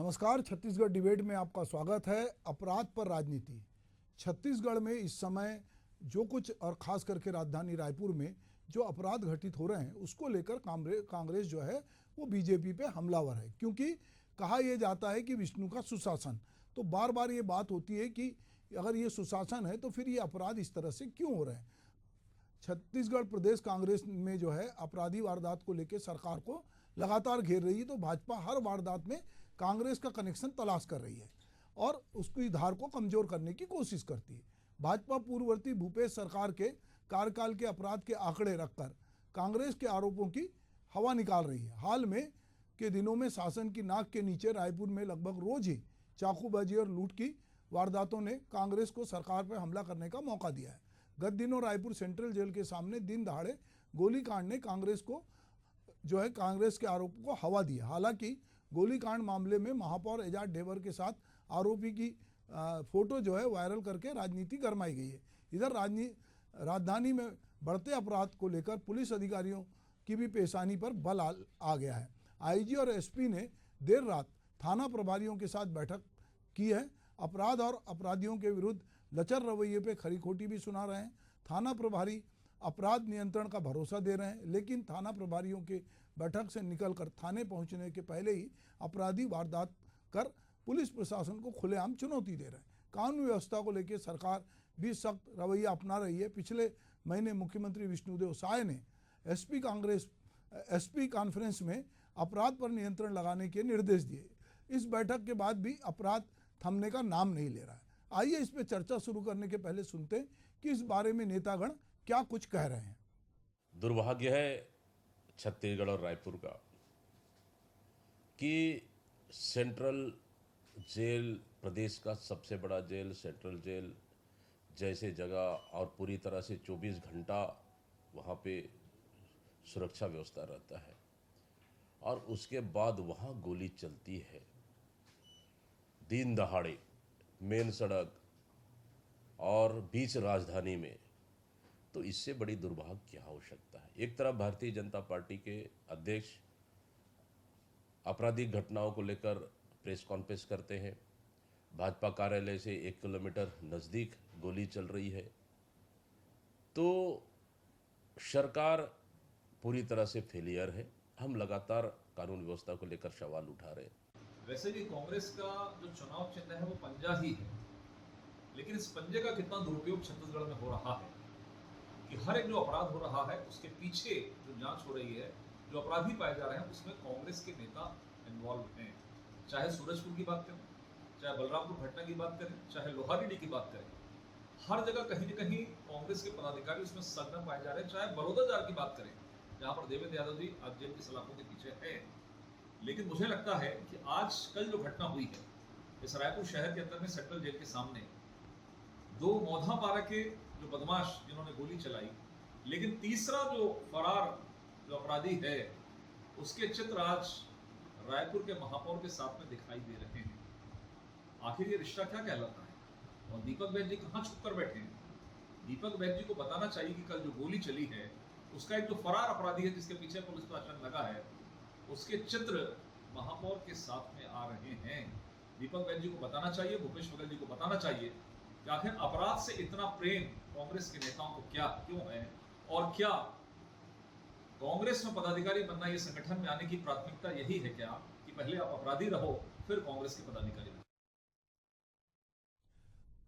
नमस्कार। छत्तीसगढ़ डिबेट में आपका स्वागत है। अपराध पर राजनीति। छत्तीसगढ़ में इस समय जो कुछ और खास करके राजधानी रायपुर में जो अपराध घटित हो रहे हैं उसको लेकर कांग्रेस जो है वो बीजेपी पे हमलावर है, क्योंकि कहा यह जाता है कि विष्णु का सुशासन। तो बार बार ये बात होती है कि अगर ये सुशासन है तो फिर ये अपराध इस तरह से क्यों हो रहे हैं। छत्तीसगढ़ प्रदेश कांग्रेस में जो है अपराधी वारदात को लेकर सरकार को लगातार घेर रही है, तो भाजपा हर वारदात में कांग्रेस का कनेक्शन तलाश कर रही है और उसकी धार को कमजोर करने की कोशिश करती है। भाजपा पूर्ववर्ती भूपेश सरकार के कार्यकाल के अपराध के आंकड़े रखकर कांग्रेस के आरोपों की हवा निकाल रही है। हाल में के दिनों में शासन की नाक के नीचे रायपुर में लगभग रोज ही चाकूबाजी और लूट की वारदातों ने कांग्रेस को सरकार पर हमला करने का मौका दिया है। गत दिनों रायपुर सेंट्रल जेल के सामने दिन दहाड़े गोलीकांड ने कांग्रेस के आरोपों को हवा दी। हालांकि गोलीकांड मामले में महापौर एजाज ढेबर के साथ आरोपी की फोटो जो है वायरल करके राजनीति गरमाई गई है। इधर राजधानी में बढ़ते अपराध को लेकर पुलिस अधिकारियों की भी पेशानी पर बल आ गया है। आईजी और एसपी ने देर रात थाना प्रभारियों के साथ बैठक की है। अपराध और अपराधियों के विरुद्ध लचर रवैये पे खरी खोटी भी सुना रहे हैं। थाना प्रभारी अपराध नियंत्रण का भरोसा दे रहे हैं, लेकिन थाना प्रभारियों के बैठक से निकलकर थाने पहुंचने के पहले ही अपराधी वारदात कर पुलिस प्रशासन को खुलेआम चुनौती दे रहे हैं। कानून व्यवस्था को लेकर सरकार भी सख्त रवैया अपना रही है। पिछले महीने मुख्यमंत्री विष्णुदेव साय ने एसपी कॉन्फ्रेंस में अपराध पर नियंत्रण लगाने के निर्देश दिए। इस बैठक के बाद भी अपराध थमने का नाम नहीं ले रहा है। आइए इस पर चर्चा शुरू करने के पहले सुनते हैं कि इस बारे में नेतागण क्या कुछ कह रहे हैं। दुर्भाग्य है छत्तीसगढ़ और रायपुर का कि सेंट्रल जेल, प्रदेश का सबसे बड़ा जेल सेंट्रल जेल जैसे जगह और पूरी तरह से 24 घंटा वहाँ पे सुरक्षा व्यवस्था रहता है और उसके बाद वहाँ गोली चलती है दिन दहाड़े मेन सड़क और बीच राजधानी में, तो इससे बड़ी दुर्भाग्य क्या हो सकता है। एक तरफ भारतीय जनता पार्टी के अध्यक्ष आपराधिक घटनाओं को लेकर प्रेस कॉन्फ्रेंस करते हैं, भाजपा कार्यालय से 1 किलोमीटर नज़दीक गोली चल रही है, तो सरकार पूरी तरह से फेलियर है। हम लगातार कानून व्यवस्था को लेकर सवाल उठा रहे हैं। वैसे भी कांग्रेस का जो चुनाव चिन्ह है वो पंजा ही है, लेकिन इस पंजे का कितना दुरुपयोग छत्तीसगढ़ में हो रहा है कि हर एक जो अपराध हो रहा है उसके पीछे जो जांच हो रही है, जो अपराधी पाए जा रहे हैं, उसमें कांग्रेस के नेता इन्वॉल्व हैं। चाहे सूरजपुर की बात करें, चाहे बलरामपुर घटना की बात करें, चाहे लोहारीडी की बात करें, हर जगह कहीं न कहीं कांग्रेस के पदाधिकारी उसमें संलग्न पाए जा रहे हैं। चाहे बड़ौदा जार की बात करें, जहाँ पर देवेंद्र यादव जी आज जेल की सलाखों के पीछे है। लेकिन मुझे लगता है कि आज कल जो घटना हुई है इस रायपुर शहर के अंदर में सेंट्रल जेल के सामने, 2 मौधापारा के जो बदमाश जिन्होंने गोली चलाई, लेकिन तीसरा जो फरार जो अपराधी है उसके चित्र आज रायपुर के महापौर के साथ में दिखाई दे रहे हैं। आखिर ये रिश्ता क्या कहलाता है? और दीपक बैज जी कहाँ छुप कर बैठे हैं? दीपक बैज जी को बताना चाहिए कि कल जो गोली चली है उसका एक जो फरार अपराधी है जिसके पीछे पुलिस प्रशासन लगा है, उसके चित्र महापौर के साथ में आ रहे हैं। दीपक बैज जी को बताना चाहिए, भूपेश बघेल जी को बताना चाहिए कि आखिर अपराध से इतना प्रेम कांग्रेस के नेताओं को क्यों है, और क्या कांग्रेस में पदाधिकारी बनना, ये संगठन में आने की प्राथमिकता यही है क्या कि पहले आप अपराधी रहो फिर कांग्रेस के पदाधिकारी बनो?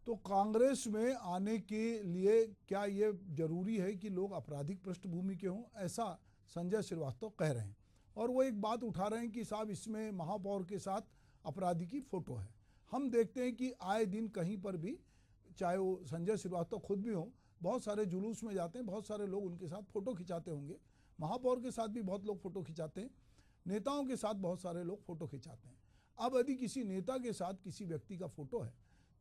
तो कांग्रेस में आने के लिए क्या ये जरूरी है कि लोग आपराधिक पृष्ठभूमि के हों, ऐसा संजय श्रीवास्तव कह रहे हैं। और वो एक बात उठा रहे हैं कि साहब इसमें महापौर के साथ अपराधी की फोटो है। हम देखते हैं कि आए दिन कहीं पर भी, चाहे वो संजय श्रीवास्तव खुद भी हों, बहुत सारे जुलूस में जाते हैं, बहुत सारे लोग उनके साथ फ़ोटो खिंचाते होंगे। महापौर के साथ भी बहुत लोग फ़ोटो खिंचाते हैं, नेताओं के साथ बहुत सारे लोग फ़ोटो खिंचाते हैं। अब यदि किसी नेता के साथ किसी व्यक्ति का फ़ोटो है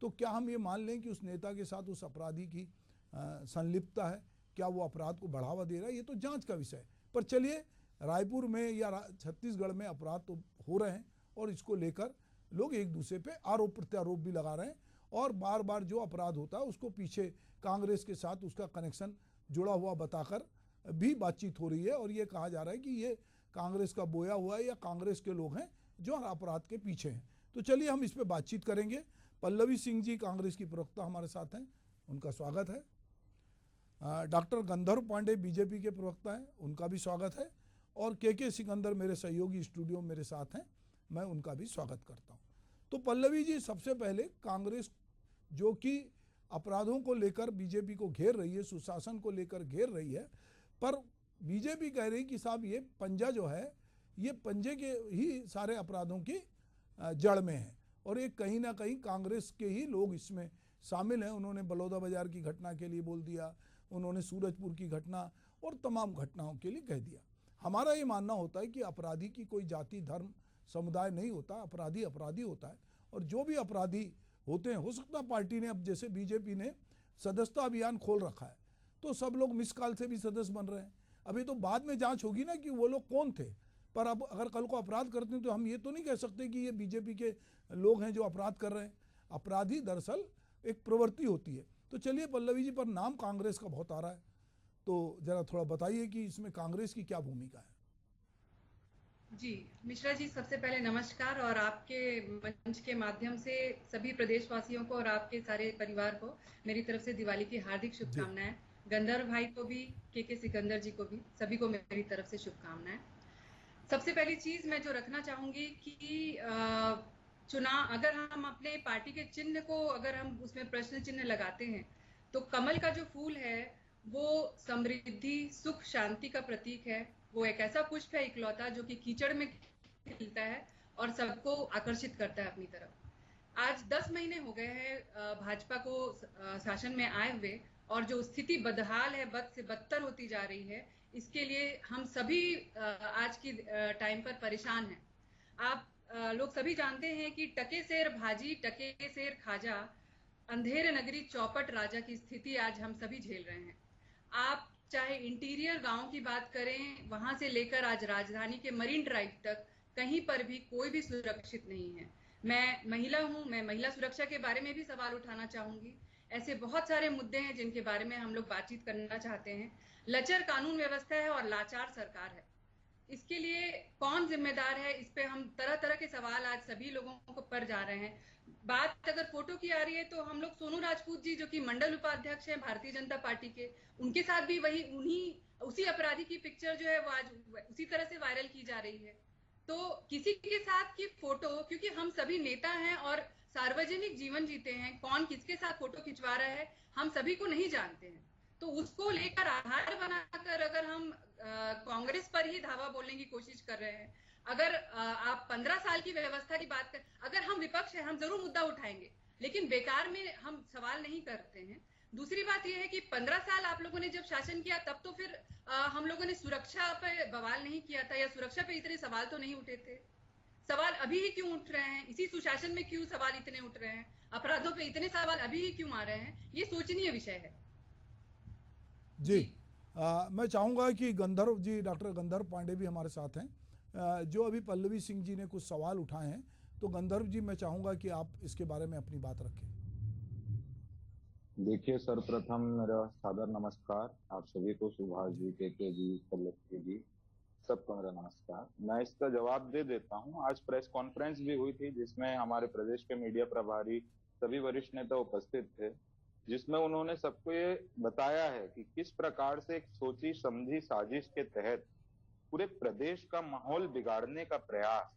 तो क्या हम ये मान लें कि उस नेता के साथ उस अपराधी की संलिप्तता है? क्या वो अपराध को बढ़ावा दे रहा है? ये तो जांच का विषय है। पर चलिए, रायपुर में या छत्तीसगढ़ में अपराध तो हो रहे हैं और इसको लेकर लोग एक दूसरे पे आरोप प्रत्यारोप भी लगा रहे हैं और बार बार जो अपराध होता है उसको पीछे कांग्रेस के साथ उसका कनेक्शन जुड़ा हुआ बताकर भी बातचीत हो रही है और ये कहा जा रहा है कि ये कांग्रेस का बोया हुआ है या कांग्रेस के लोग हैं जो अपराध के पीछे हैं। तो चलिए हम इस पे बातचीत करेंगे। पल्लवी सिंह जी कांग्रेस की प्रवक्ता हमारे साथ हैं, उनका स्वागत है। डॉक्टर गंधर्व पांडे बीजेपी के प्रवक्ता हैं, उनका भी स्वागत है। और के सिकंदर मेरे सहयोगी स्टूडियो मेरे साथ हैं, मैं उनका भी स्वागत करता हूं। तो पल्लवी जी, सबसे पहले कांग्रेस जो कि अपराधों को लेकर बीजेपी को घेर रही है, सुशासन को लेकर घेर रही है, पर बीजेपी कह रही कि साहब ये पंजा जो है ये पंजे के ही सारे अपराधों की जड़ में है और ये कहीं ना कहीं कांग्रेस के ही लोग इसमें शामिल हैं। उन्होंने बलौदा बाजार की घटना के लिए बोल दिया, उन्होंने सूरजपुर की घटना और तमाम घटनाओं के लिए कह दिया। हमारा ये मानना होता है कि अपराधी की कोई जाति धर्म समुदाय नहीं होता, अपराधी अपराधी होता है। और जो भी अपराधी होते हैं, हो सकता है पार्टी ने, अब जैसे बीजेपी ने सदस्यता अभियान खोल रखा है तो सब लोग मिस कॉल से भी सदस्य बन रहे हैं। अभी तो बाद में जांच होगी ना कि वो लोग कौन थे, पर अब अगर कल को अपराध करते हैं तो हम ये तो नहीं कह सकते कि ये बीजेपी के लोग हैं जो अपराध कर रहे हैं। अपराधी दरअसल एक प्रवृत्ति होती है। तो चलिए पल्लवी जी, पर नाम कांग्रेस का बहुत आ रहा है, तो जरा थोड़ा बताइए कि इसमें कांग्रेस की क्या भूमिका है। जी मिश्रा जी, सबसे पहले नमस्कार और आपके मंच के माध्यम से सभी प्रदेशवासियों को और आपके सारे परिवार को मेरी तरफ से दिवाली की हार्दिक शुभकामनाएं। गंधर्व भाई को भी, के सिकंदर जी को भी, सभी को मेरी तरफ से शुभकामनाएं। सबसे पहली चीज मैं जो रखना चाहूंगी कि चुनाव, अगर हम अपने पार्टी के चिन्ह को, अगर हम उसमें प्रश्न चिन्ह लगाते हैं तो कमल का जो फूल है वो समृद्धि, सुख, शांति का प्रतीक है। वो एक ऐसा पुष्प है इकलौता जो कि कीचड़ में खिलता है और सबको आकर्षित करता है अपनी तरफ। आज 10 महीने हो गए हैं भाजपा को शासन में आए हुए, और जो स्थिति बदहाल है, बद से बदतर होती जा रही है, इसके लिए हम सभी आज की टाइम पर परेशान हैं। आप लोग सभी जानते हैं कि टके सेर भाजी, टके सेर खाजा, अंधेर नगरी चौपट राजा की स्थिति आज हम सभी झेल रहे हैं। आप चाहे इंटीरियर गांव की बात करें, वहां से लेकर आज राजधानी के मरीन ड्राइव तक, कहीं पर भी कोई भी सुरक्षित नहीं है। मैं महिला हूं, मैं महिला सुरक्षा के बारे में भी सवाल उठाना चाहूंगी। ऐसे बहुत सारे मुद्दे हैं जिनके बारे में हम लोग बातचीत करना चाहते हैं। लचर कानून व्यवस्था है और लाचार सरकार है। इसके लिए कौन जिम्मेदार है, इस पे हम तरह तरह के सवाल आज सभी लोगों को पर जा रहे हैं। बात अगर फोटो की आ रही है तो हम लोग सोनू राजपूत जी, जो कि मंडल उपाध्यक्ष हैं भारतीय जनता पार्टी के, उनके साथ भी उसी अपराधी की पिक्चर जो है वो आज उसी तरह से वायरल की जा रही है। तो किसी के साथ की फोटो, क्योंकि हम सभी नेता हैं और सार्वजनिक जीवन जीते हैं, कौन किसके साथ फोटो खिंचवा रहा है हम सभी को नहीं जानते हैं। तो उसको लेकर आधार बनाकर अगर हम कांग्रेस पर ही धावा बोलने की कोशिश कर रहे हैं, अगर आप 15 साल की व्यवस्था की बात कर, अगर हम विपक्ष है हम जरूर मुद्दा उठाएंगे, लेकिन बेकार में हम सवाल नहीं करते हैं। दूसरी बात यह है कि 15 साल आप लोगों ने जब शासन किया तब तो फिर हम लोगों ने सुरक्षा पे बवाल नहीं किया था, या सुरक्षा पे इतने सवाल तो नहीं उठे थे। सवाल अभी ही क्यों उठ रहे हैं? इसी सुशासन में क्यों सवाल इतने उठ रहे हैं? अपराधों पे इतने सवाल अभी ही क्यों आ रहे हैं? ये सोचनीय विषय है। जी, मैं चाहूँगा कि गंधर्व जी, डॉक्टर गंधर्व पांडे भी हमारे साथ हैं। जो अभी पल्लवी सिंह जी ने कुछ सवाल उठाए हैं, तो गंधर्व जी मैं चाहूँगा कि आप इसके बारे में अपनी बात रखें। देखिए, सर्वप्रथम मेरा सादर नमस्कार आप सभी को, सुभाष जी, के जी, पल्लवी जी, सबको मेरा नमस्कार। मैं इसका जवाब दे देता हूं। आज प्रेस कॉन्फ्रेंस भी हुई थी जिसमें हमारे प्रदेश के मीडिया प्रभारी सभी वरिष्ठ नेता उपस्थित थे, जिसमें उन्होंने सबको ये बताया है कि किस प्रकार से एक सोची समझी साजिश के तहत पूरे प्रदेश का माहौल बिगाड़ने का प्रयास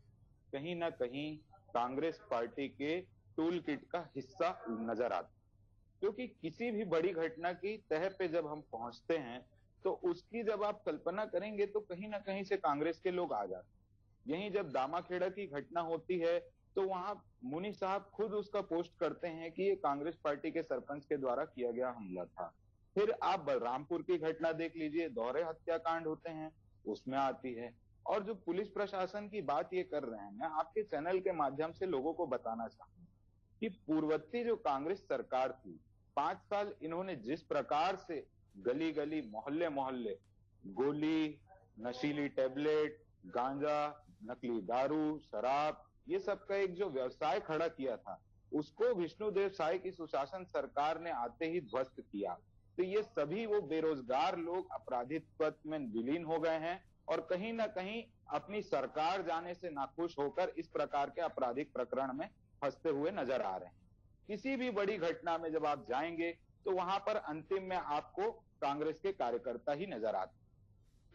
कहीं ना कहीं कांग्रेस पार्टी के टूल किट का हिस्सा नजर आता। क्योंकि किसी भी बड़ी घटना की तह पे जब हम पहुंचते हैं तो उसकी जब आप कल्पना करेंगे तो कहीं ना कहीं से कांग्रेस के लोग आ जाते। यहीं जब दामाखेड़ा की घटना होती है तो वहां मुनि साहब खुद उसका पोस्ट करते हैं कि ये कांग्रेस पार्टी के सरपंच के द्वारा किया गया हमला था। फिर आप बलरामपुर की घटना देख लीजिए, दोहरे हत्याकांड होते हैं, उसमें आती है। और जो पुलिस प्रशासन की बात ये कर रहे हैं, मैं आपके चैनल के माध्यम से लोगों को बताना चाहूंगा कि पूर्ववर्ती जो कांग्रेस सरकार थी, 5 साल इन्होंने जिस प्रकार से गली गली, मोहल्ले मोहल्ले गोली, नशीली टेबलेट, गांजा, नकली दारू, शराब, ये सब का एक जो व्यवसाय खड़ा किया था, उसको विष्णुदेव साय की सुशासन सरकार ने आते ही ध्वस्त किया। तो ये सभी वो बेरोजगार लोग अपराधित्व में विलीन हो गए हैं और कहीं ना कहीं अपनी सरकार जाने से नाखुश होकर इस प्रकार के आपराधिक प्रकरण में फंसते हुए नजर आ रहे हैं। किसी भी बड़ी घटना में जब आप जाएंगे तो वहां पर अंतिम में आपको कांग्रेस के कार्यकर्ता ही नजर आते,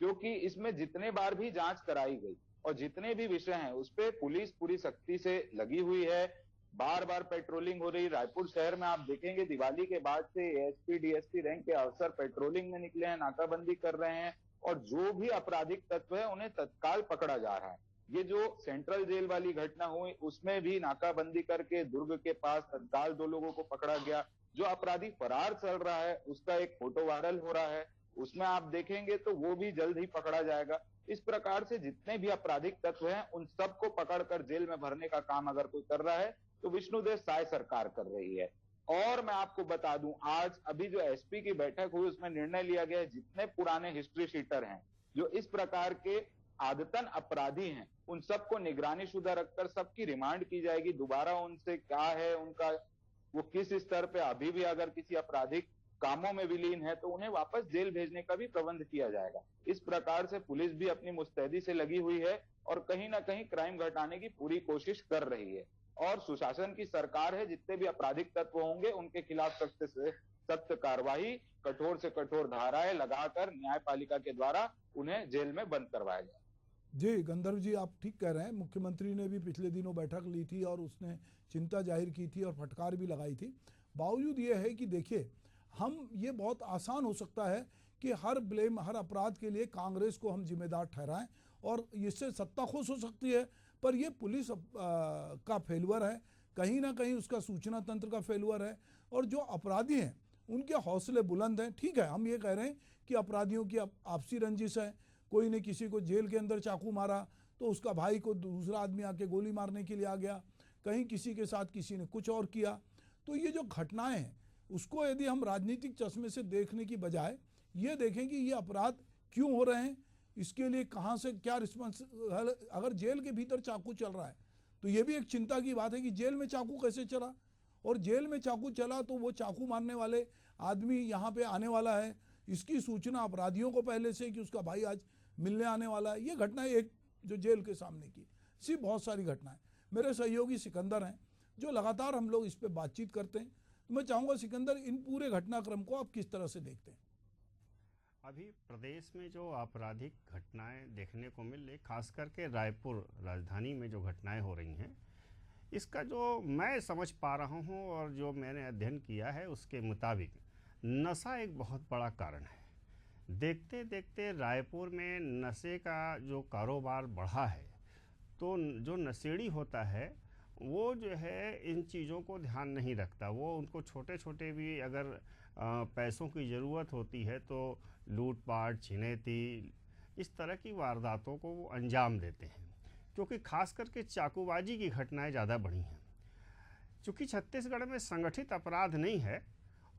क्योंकि इसमें जितने बार भी जांच कराई गई और जितने भी विषय हैं उस पे पुलिस पूरी सख्ती से लगी हुई है। बार बार पेट्रोलिंग हो रही। रायपुर शहर में आप देखेंगे दिवाली के बाद से एसपी डीएसपी रैंक के अफसर पेट्रोलिंग में निकले हैं, नाकाबंदी कर रहे हैं और जो भी आपराधिक तत्व है उन्हें तत्काल पकड़ा जा रहा है। ये जो सेंट्रल जेल वाली घटना हुई उसमें भी नाकाबंदी करके दुर्ग के पास तत्काल 2 लोगों को पकड़ा गया। जो अपराधी फरार चल रहा है उसका एक फोटो वायरल हो रहा है, उसमें आप देखेंगे तो वो भी जल्द ही पकड़ा जाएगा। इस प्रकार से जितने भी आपराधिक तत्व हैं उन सबको पकड़कर जेल में भरने का काम अगर कोई कर रहा है तो विष्णुदेव साय सरकार कर रही है। और मैं आपको बता दूं, आज अभी जो एसपी की बैठक हुई उसमें निर्णय लिया गया है जितने पुराने हिस्ट्री शीटर हैं जो इस प्रकार के आदतन अपराधी हैं उन सबको निगरानी शुदा रखकर सबकी रिमांड की जाएगी। दोबारा उनसे क्या है उनका वो किस स्तर पे अभी भी अगर किसी आपराधिक कामों में विलीन है तो उन्हें वापस जेल भेजने का भी प्रबंध किया जाएगा। इस प्रकार से पुलिस भी अपनी मुस्तैदी से लगी हुई है और कहीं ना कहीं क्राइम घटाने की पूरी कोशिश कर रही है। और सुशासन की सरकार है, जितने भी आपराधिक तत्व होंगे उनके खिलाफ सख्त से सख्त कार्रवाई, कठोर से कठोर धाराएं लगाकर न्यायपालिका के द्वारा उन्हें जेल में बंद करवाया जाए। जी गंधर्व जी, आप ठीक कह रहे हैं। मुख्यमंत्री ने भी पिछले दिनों बैठक ली थी और उसने चिंता जाहिर की थी और फटकार भी लगाई थी। बावजूद ये है कि देखिए, हम ये बहुत आसान हो सकता है कि हर ब्लेम, हर अपराध के लिए कांग्रेस को हम जिम्मेदार ठहराएं और इससे सत्ता खुश हो सकती है, पर ये पुलिस का फेलुअर है, कहीं ना कहीं उसका सूचना तंत्र का फेलुअर है। और जो अपराधी हैं उनके हौसले बुलंद हैं। ठीक है, हम ये कह रहे हैं कि अपराधियों की आपसी रंजिश है, कोई ने किसी को जेल के अंदर चाकू मारा तो उसका भाई को दूसरा आदमी आके गोली मारने के लिए आ गया, कहीं किसी के साथ किसी ने कुछ और किया। तो ये जो घटनाएं हैं उसको यदि हम राजनीतिक चश्मे से देखने की बजाय ये देखें कि ये अपराध क्यों हो रहे हैं, इसके लिए कहाँ से क्या रिस्पॉन्स। अगर जेल के भीतर चाकू चल रहा है तो ये भी एक चिंता की बात है कि जेल में चाकू कैसे चला, और जेल में चाकू चला तो वो चाकू मारने वाले आदमी यहाँ पे आने वाला है, इसकी सूचना अपराधियों को पहले से कि उसका भाई आज मिलने आने वाला है। ये घटना एक जो जेल के सामने की, सी बहुत सारी घटनाएं। मेरे सहयोगी सिकंदर हैं जो लगातार हम लोग इस पे बातचीत करते हैं। तो मैं चाहूँगा सिकंदर, इन पूरे घटनाक्रम को आप किस तरह से देखते हैं? अभी प्रदेश में जो आपराधिक घटनाएं देखने को मिल रही, खास करके रायपुर राजधानी में जो घटनाएं हो रही हैं, इसका जो मैं समझ पा रहा हूं और जो मैंने अध्ययन किया है उसके मुताबिक नशा एक बहुत बड़ा कारण है। देखते देखते रायपुर में नशे का जो कारोबार बढ़ा है, तो जो नशेड़ी होता है वो जो है इन चीज़ों को ध्यान नहीं रखता। वो उनको छोटे छोटे भी अगर पैसों की ज़रूरत होती है तो लूटपाट, छिनैती, इस तरह की वारदातों को वो अंजाम देते हैं, क्योंकि खास करके चाकूबाजी की घटनाएं ज़्यादा बढ़ी हैं। चूँकि छत्तीसगढ़ में संगठित अपराध नहीं है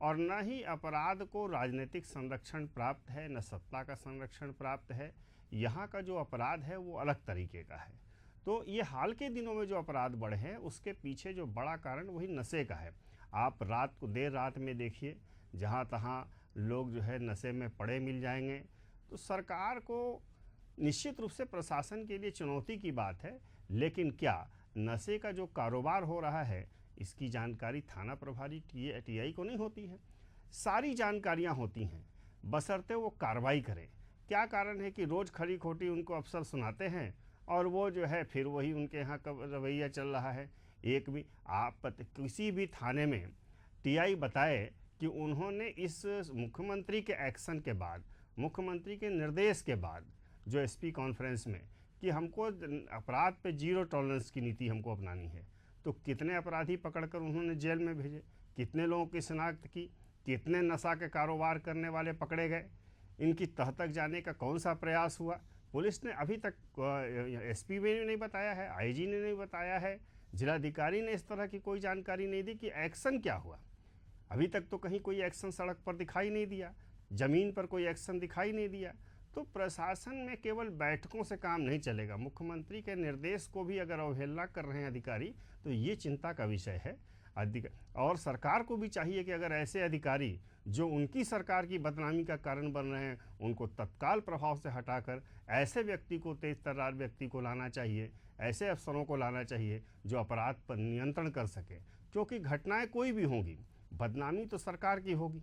और न ही अपराध को राजनीतिक संरक्षण प्राप्त है, न सत्ता का संरक्षण प्राप्त है। यहाँ का जो अपराध है वो अलग तरीके का है। तो ये हाल के दिनों में जो अपराध बढ़े हैं उसके पीछे जो बड़ा कारण वही नशे का है। आप रात को देर रात में देखिए, जहाँ तहाँ लोग जो है नशे में पड़े मिल जाएंगे। तो सरकार को निश्चित रूप से प्रशासन के लिए चुनौती की बात है, लेकिन क्या नशे का जो कारोबार हो रहा है इसकी जानकारी थाना प्रभारी टीआई को नहीं होती है? सारी जानकारियां होती हैं, बशर्ते वो कार्रवाई करें। क्या कारण है कि रोज़ खरी खोटी उनको अफसर सुनाते हैं और वो जो है फिर वही उनके यहाँ का रवैया चल रहा है। एक भी आप किसी भी थाने में टीआई बताए कि उन्होंने इस मुख्यमंत्री के एक्शन के बाद, मुख्यमंत्री के निर्देश के बाद जो एसपी कॉन्फ्रेंस में कि हमको अपराध पे 0 टॉलरेंस की नीति हमको अपनानी है, तो कितने अपराधी पकड़कर उन्होंने जेल में भेजे, कितने लोगों की शिनाख्त की, कितने नशा के कारोबार करने वाले पकड़े गए, इनकी तह तक जाने का कौन सा प्रयास हुआ? पुलिस ने अभी तक, एसपी ने नहीं बताया है, आईजी ने नहीं बताया है, जिलाधिकारी ने इस तरह की कोई जानकारी नहीं दी कि एक्शन क्या हुआ। अभी तक तो कहीं कोई एक्शन सड़क पर दिखाई नहीं दिया, ज़मीन पर कोई एक्शन दिखाई नहीं दिया। तो प्रशासन में केवल बैठकों से काम नहीं चलेगा। मुख्यमंत्री के निर्देश को भी अगर अवहेलना कर रहे हैं अधिकारी तो ये चिंता का विषय है। और सरकार को भी चाहिए कि अगर ऐसे अधिकारी जो उनकी सरकार की बदनामी का कारण बन रहे हैं उनको तत्काल प्रभाव से हटाकर ऐसे व्यक्ति को, तेज तर्रार व्यक्ति को लाना चाहिए, ऐसे अफसरों को लाना चाहिए जो अपराध पर नियंत्रण कर सके। क्योंकि घटनाएं कोई भी होंगी, बदनामी तो सरकार की होगी,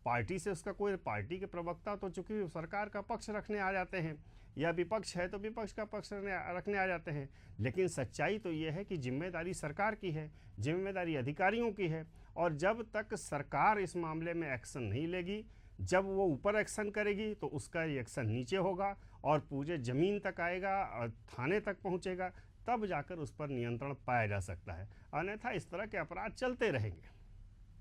पार्टी से उसका कोई, पार्टी के प्रवक्ता तो चूंकि सरकार का पक्ष रखने आ जाते हैं या विपक्ष है तो विपक्ष का पक्ष रखने आ जाते हैं, लेकिन सच्चाई तो ये है कि जिम्मेदारी सरकार की है, जिम्मेदारी अधिकारियों की है। और जब तक सरकार इस मामले में एक्शन नहीं लेगी, जब वो ऊपर एक्शन करेगी तो उसका रिएक्शन नीचे होगा और पूरे ज़मीन तक आएगा और थाने तक पहुंचेगा, तब जाकर उस पर नियंत्रण पाया जा सकता है। अन्यथा इस तरह के अपराध चलते रहेंगे।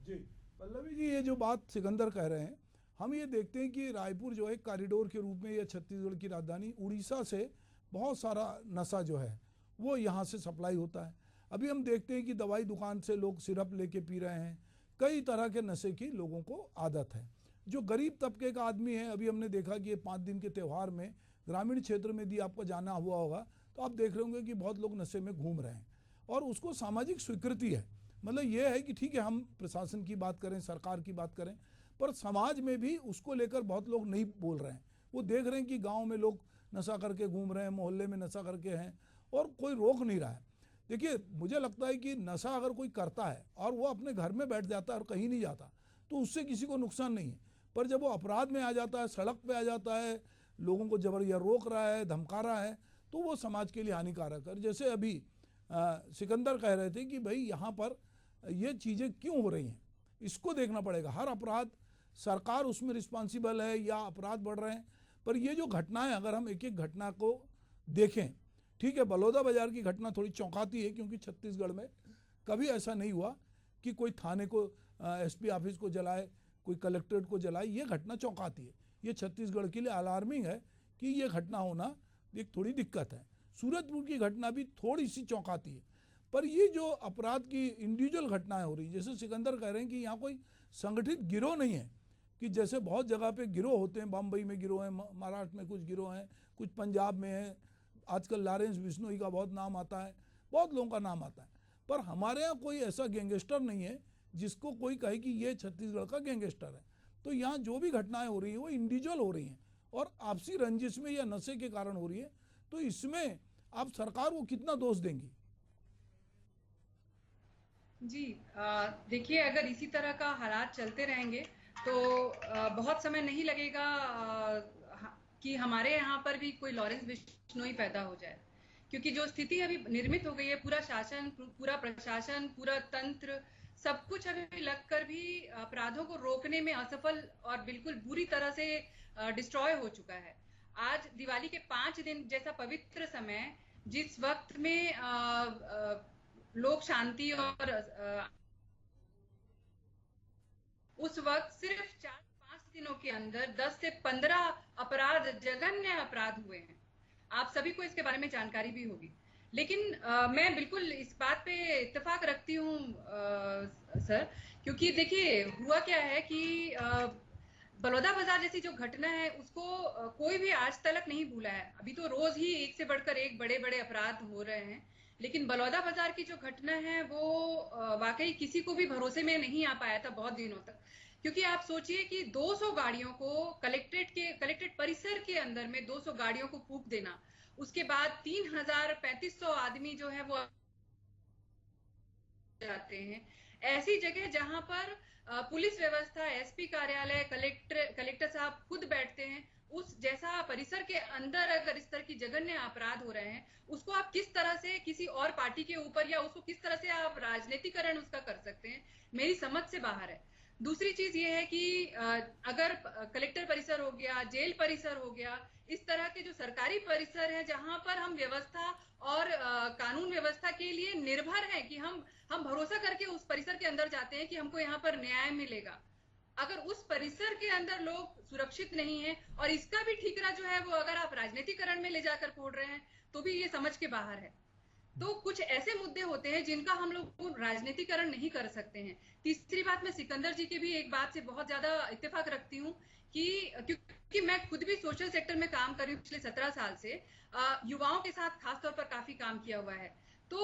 जी पल्लवी जी, ये जो बात सिकंदर कह रहे हैं, हम ये देखते हैं कि रायपुर जो है कॉरिडोर के रूप में, या छत्तीसगढ़ की राजधानी, उड़ीसा से बहुत सारा नशा जो है वो यहाँ से सप्लाई होता है। अभी हम देखते हैं कि दवाई दुकान से लोग सिरप लेके पी रहे हैं, कई तरह के नशे की लोगों को आदत है। जो गरीब तबके का आदमी है, अभी हमने देखा कि ये 5 दिन के त्यौहार में ग्रामीण क्षेत्र में यदि आपको जाना हुआ होगा तो आप देख रहे होंगे कि बहुत लोग नशे में घूम रहे हैं और उसको सामाजिक स्वीकृति है। मतलब ये है कि ठीक है, हम प्रशासन की बात करें, सरकार की बात करें, पर समाज में भी उसको लेकर बहुत लोग नहीं बोल रहे हैं। वो देख रहे हैं कि गांव में लोग नशा करके घूम रहे हैं, मोहल्ले में नशा करके हैं और कोई रोक नहीं रहा है। देखिए, मुझे लगता है कि नशा अगर कोई करता है और वो अपने घर में बैठ जाता है और कहीं नहीं जाता तो उससे किसी को नुकसान नहीं है, पर जब वो अपराध में आ जाता है, सड़क पे आ जाता है, लोगों को जबरन रोक रहा है, धमका रहा है, तो वो समाज के लिए हानिकारक है। जैसे अभी सिकंदर कह रहे थे कि भाई यहाँ पर ये चीज़ें क्यों हो रही हैं, इसको देखना पड़ेगा। हर अपराध सरकार उसमें रिस्पॉन्सिबल है या अपराध बढ़ रहे हैं, पर ये जो घटनाएं, अगर हम एक एक घटना को देखें, ठीक है, बलौदा बाजार की घटना थोड़ी चौंकाती है क्योंकि छत्तीसगढ़ में कभी ऐसा नहीं हुआ कि कोई थाने को, एसपी ऑफिस को जलाए, कोई कलेक्ट्रेट को जलाए। ये घटना चौंकाती है, ये छत्तीसगढ़ के लिए अलार्मिंग है कि ये घटना होना एक थोड़ी दिक्कत है। सूरजपुर की घटना भी थोड़ी सी चौंकाती है, पर ये जो अपराध की इंडिविजुअल घटनाएं हो रही, जैसे सिकंदर कह रहे हैं कि यहाँ कोई संगठित गिरोह नहीं है, कि जैसे बहुत जगह पे गिरोह होते हैं, बम्बई में गिरोह हैं, महाराष्ट्र में कुछ गिरोह हैं, कुछ पंजाब में हैं, आजकल लॉरेंस बिश्नोई का बहुत नाम आता है, बहुत लोगों का नाम आता है, पर हमारे यहाँ कोई ऐसा गैंगस्टर नहीं है जिसको कोई कहे कि ये छत्तीसगढ़ का गैंगस्टर है। तो यहाँ जो भी घटनाएं हो रही हैं वो इंडिविजुअल हो रही हैं और आपसी रंजिश में या नशे के कारण हो रही है, तो इसमें आप सरकार को कितना दोष देंगी? जी देखिए, अगर इसी तरह का हालात चलते रहेंगे तो बहुत समय नहीं लगेगा कि हमारे यहाँ पर भी कोई लॉरेंस बिश्नोई पैदा हो जाए, क्योंकि जो स्थिति अभी निर्मित हो गई है, पूरा शासन, पूरा प्रशासन, पूरा तंत्र, सब कुछ अभी लगकर भी अपराधों को रोकने में असफल और बिल्कुल बुरी तरह से डिस्ट्रॉय हो चुका है। आज दिवाली के 5 दिन जैसा पवित्र समय, जिस वक्त में लोग शांति और उस वक्त सिर्फ 4-5 दिनों के अंदर 10 से 15 अपराध, जघन्य अपराध हुए हैं। आप सभी को इसके बारे में जानकारी भी होगी, लेकिन मैं बिल्कुल इस बात पे इत्तेफाक रखती हूँ सर, क्योंकि देखिए हुआ क्या है कि बलौदा बाजार जैसी जो घटना है उसको कोई भी आज तक नहीं भूला है। अभी तो रोज ही एक से बढ़कर एक बड़े बड़े अपराध हो रहे हैं, लेकिन बलौदा बाजार की जो घटना है वो वाकई किसी को भी भरोसे में नहीं आ पाया था बहुत दिनों तक, क्योंकि आप सोचिए कि 200 गाड़ियों को कलेक्ट्रेट परिसर के अंदर में 200 गाड़ियों को फूंक देना, उसके बाद 3500 आदमी जो है वो जाते हैं ऐसी जगह जहां पर पुलिस व्यवस्था, एसपी कार्यालय, कलेक्टर साहब खुद बैठते हैं, उस जैसा परिसर के अंदर अगर इस तरह की जघन्य अपराध हो रहे हैं, उसको आप किस तरह से किसी और पार्टी के ऊपर या उसको किस तरह से आप राजनीतिकरण उसका कर सकते हैं, मेरी समझ से बाहर है। दूसरी चीज ये है कि अगर कलेक्टर परिसर हो गया, जेल परिसर हो गया, इस तरह के जो सरकारी परिसर हैं जहां पर हम व्यवस्था और कानून व्यवस्था के लिए निर्भर हैं कि हम भरोसा करके उस परिसर के अंदर जाते हैं कि हमको यहाँ पर न्याय मिलेगा, अगर उस परिसर के अंदर लोग सुरक्षित नहीं है और इसका भी ठीकरा जो है वो अगर आप राजनीतिकरण में ले जाकर फोड़ रहे हैं तो भी ये समझ के बाहर है। तो कुछ ऐसे मुद्दे होते हैं जिनका हम लोग राजनीतिकरण नहीं कर सकते हैं। तीसरी बात, मैं सिकंदर जी की भी एक बात से बहुत ज्यादा इत्तेफाक रखती हूँ कि क्योंकि मैं खुद भी सोशल सेक्टर में काम कर रही हूँ पिछले 17 साल से, युवाओं के साथ खासतौर पर काफी काम किया हुआ है। तो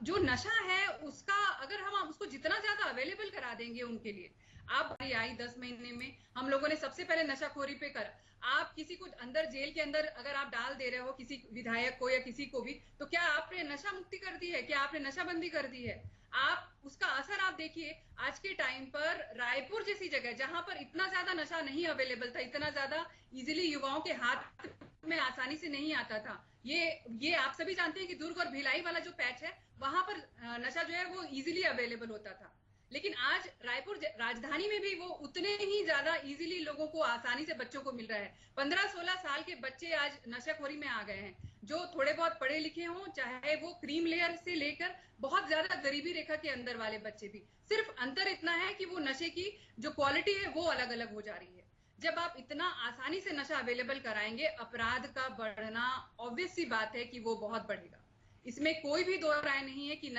जो नशा है उसका अगर हम उसको जितना ज्यादा अवेलेबल करा देंगे उनके लिए, आप आई 10 महीने में हम लोगों ने सबसे पहले नशाखोरी पे करा। आप किसी को अंदर जेल के अंदर अगर आप डाल दे रहे हो किसी विधायक को या किसी को भी, तो क्या आपने नशा मुक्ति कर दी है? क्या आपने नशाबंदी कर दी है? आप उसका असर आप देखिए आज के टाइम पर रायपुर जैसी जगह जहां पर इतना ज्यादा नशा नहीं अवेलेबल था, इतना ज्यादा इजीली युवाओं के हाथ में आसानी से नहीं आता था। ये आप सभी जानते हैं कि दुर्ग और भिलाई वाला जो पैच है वहां पर नशा जो है वो इजीली अवेलेबल होता था, लेकिन आज रायपुर राजधानी में भी वो उतने ही ज्यादा इजीली लोगों को आसानी से बच्चों को मिल रहा है। 15-16 साल के बच्चे आज नशाखोरी में आ गए हैं, जो थोड़े बहुत पढ़े लिखे हों, चाहे वो क्रीम लेयर से लेकर बहुत ज्यादा गरीबी रेखा के अंदर वाले बच्चे भी। सिर्फ अंतर इतना है कि वो नशे की जो क्वालिटी है वो अलग अलग हो जा रही है। जब आप इतना आसानी से नशा अवेलेबल कराएंगे, अपराध का बढ़ना ऑब्वियस सी बात है कि वो बहुत बढ़ेगा। इसमें कोई भी दो राय नहीं है कि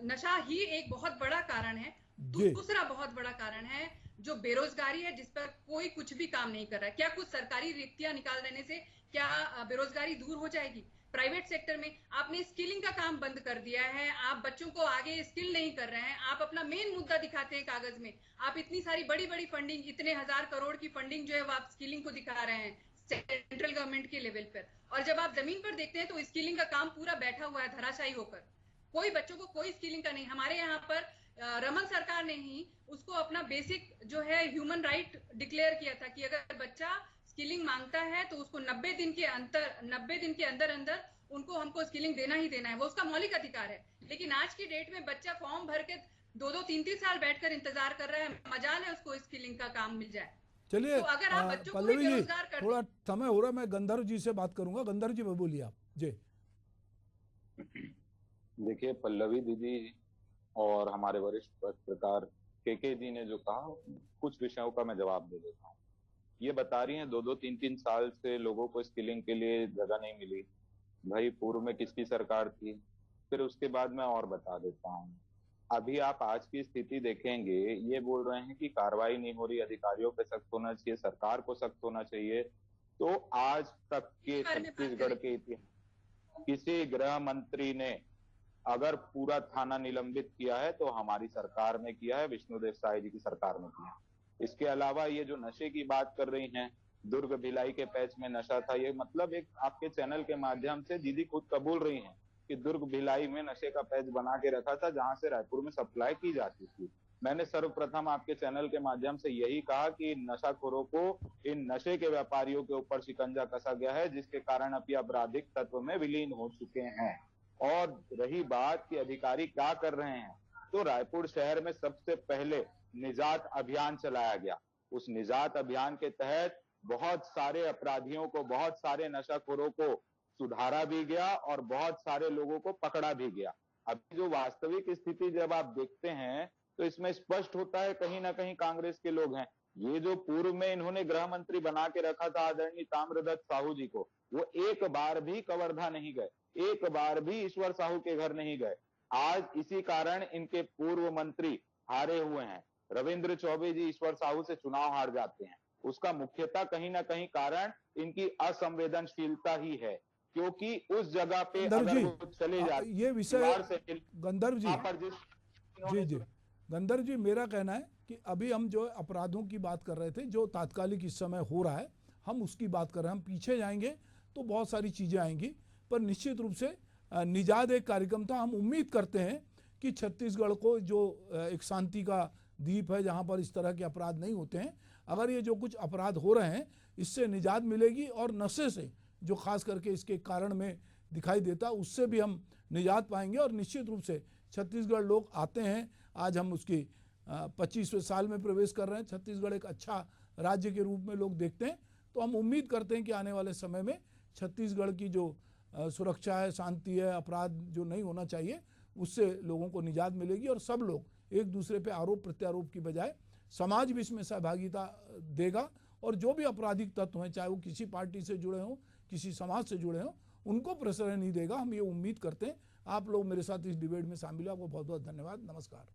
नशा ही एक बहुत बड़ा कारण है। दूसरा बहुत बड़ा कारण है जो बेरोजगारी है, जिस पर कोई कुछ भी काम नहीं कर रहा है। क्या कुछ सरकारी रिक्तियां निकाल देने से क्या बेरोजगारी दूर हो जाएगी? प्राइवेट सेक्टर में आपने स्किलिंग का काम बंद कर दिया है, आप बच्चों को आगे स्किल नहीं कर रहे हैं। आप अपना मेन मुद्दा दिखाते हैं कागज में, आप इतनी सारी बड़ी बड़ी फंडिंग, इतने 1000 करोड़ की फंडिंग जो है वो आप स्किलिंग को दिखा रहे हैं सेंट्रल गवर्नमेंट के लेवल पर, और जब आप जमीन पर देखते हैं तो स्किलिंग का काम पूरा बैठा हुआ है धराशायी होकर। कोई बच्चों को कोई स्किलिंग का नहीं। हमारे यहाँ पर रमन सरकार ने ही उसको अपना बेसिक जो है ह्यूमन राइट डिक्लेयर किया था कि अगर बच्चा स्किलिंग मांगता है तो उसको 90 दिन के अंदर अंदर उनको हमको स्किलिंग देना ही देना है, वो उसका मौलिक अधिकार है। लेकिन आज की डेट में बच्चा फॉर्म भर के 2-2, 3-3 साल बैठकर इंतजार कर रहा है, मजाल है उसको स्किलिंग का काम मिल जाए। चलिए तो अगर आप बच्चों को पल्लवी जी, बेरोजगार कर थोड़ा समय हो रहा है, मैं गंधर्व जी से बात करूंगा। गंधर्व जी बोलिए आप जी। देखिए, पल्लवी दीदी और हमारे वरिष्ठ पत्रकार के जी ने जो कहा, कुछ विषयों का मैं जवाब दे देता हूँ। ये बता रही हैं 2-2, 3-3 साल से लोगों को स्किलिंग के लिए जगह नहीं मिली। भाई पूर्व में किसकी सरकार थी? फिर उसके बाद मैं और बता देता हूँ। अभी आप आज की स्थिति देखेंगे, ये बोल रहे हैं कि कार्रवाई नहीं हो रही, अधिकारियों पे सख्त होना चाहिए, सरकार को सख्त होना चाहिए। तो आज तक के छत्तीसगढ़ के इतिहास किसी गृह मंत्री ने अगर पूरा थाना निलंबित किया है तो हमारी सरकार ने किया है, विष्णुदेव साय जी की सरकार ने किया। इसके अलावा ये जो नशे की बात कर रही हैं, दुर्ग भिलाई के पैच में नशा था, ये मतलब एक आपके चैनल के माध्यम से दीदी खुद कबूल रही हैं कि दुर्ग भिलाई में नशे का पैच बना के रखा था, जहां से रायपुर में सप्लाई की जाती थी। मैंने सर्वप्रथम आपके चैनल के माध्यम से यही कहा कि नशाखोरों को, इन नशे के व्यापारियों के ऊपर शिकंजा कसा गया है, जिसके कारण अभी आपराधिक तत्व में विलीन हो चुके हैं। और रही बात कि अधिकारी क्या कर रहे हैं, तो रायपुर शहर में सबसे पहले निजात अभियान चलाया गया। उस निजात अभियान के तहत बहुत सारे अपराधियों को, बहुत सारे नशाखोरों को सुधारा भी गया और बहुत सारे लोगों को पकड़ा भी गया। अभी जो वास्तविक स्थिति जब आप देखते हैं तो इसमें स्पष्ट होता है कहीं ना कहीं कांग्रेस के लोग हैं। ये जो पूर्व में इन्होंने गृह मंत्री बना के रखा था आदरणीय ताम्रध्वज साहू जी को, वो एक बार भी कवर्धा नहीं गए, एक बार भी ईश्वर साहू के घर नहीं गए। आज इसी कारण इनके पूर्व मंत्री हारे हुए हैं। रविंद्र चौबे जी ईश्वर साहू से चुनाव हार जाते हैं, उसका मुख्यतः कहीं ना कहीं कारण इनकी असंवेदनशीलता ही है, क्योंकि उस जगह पे अगर वो चले जाते, ये विषय गंधर्व जी गंधर्व जी, मेरा कहना है कि अभी हम जो अपराधों की बात कर रहे थे, जो तात्कालिक इस समय हो रहा है, हम उसकी बात कर रहे हैं। हम पीछे जाएंगे तो बहुत सारी चीजें आएंगी, पर निश्चित रूप से निजात एक कार्यक्रम था। हम उम्मीद करते हैं कि छत्तीसगढ़ को, जो एक शांति का द्वीप है जहां पर इस तरह के अपराध नहीं होते हैं, अगर ये जो कुछ अपराध हो रहे हैं इससे निजात मिलेगी, और नशे से जो खास करके इसके कारण में दिखाई देता, उससे भी हम निजात पाएंगे। और निश्चित रूप से छत्तीसगढ़ लोग आते हैं, आज हम उसकी 25वें साल में प्रवेश कर रहे हैं। छत्तीसगढ़ एक अच्छा राज्य के रूप में लोग देखते हैं, तो हम उम्मीद करते हैं कि आने वाले समय में छत्तीसगढ़ की जो सुरक्षा है, शांति है, अपराध जो नहीं होना चाहिए, उससे लोगों को निजात मिलेगी, और सब लोग एक दूसरे पे आरोप प्रत्यारोप की बजाय समाज भी इसमें सहभागिता देगा। और जो भी आपराधिक तत्व हैं, चाहे वो किसी पार्टी से जुड़े हों, किसी समाज से जुड़े हों, उनको प्रश्रय नहीं देगा। हम ये उम्मीद करते हैं। आप लोग मेरे साथ इस डिबेट में शामिल हैं, आपको बहुत बहुत धन्यवाद। नमस्कार।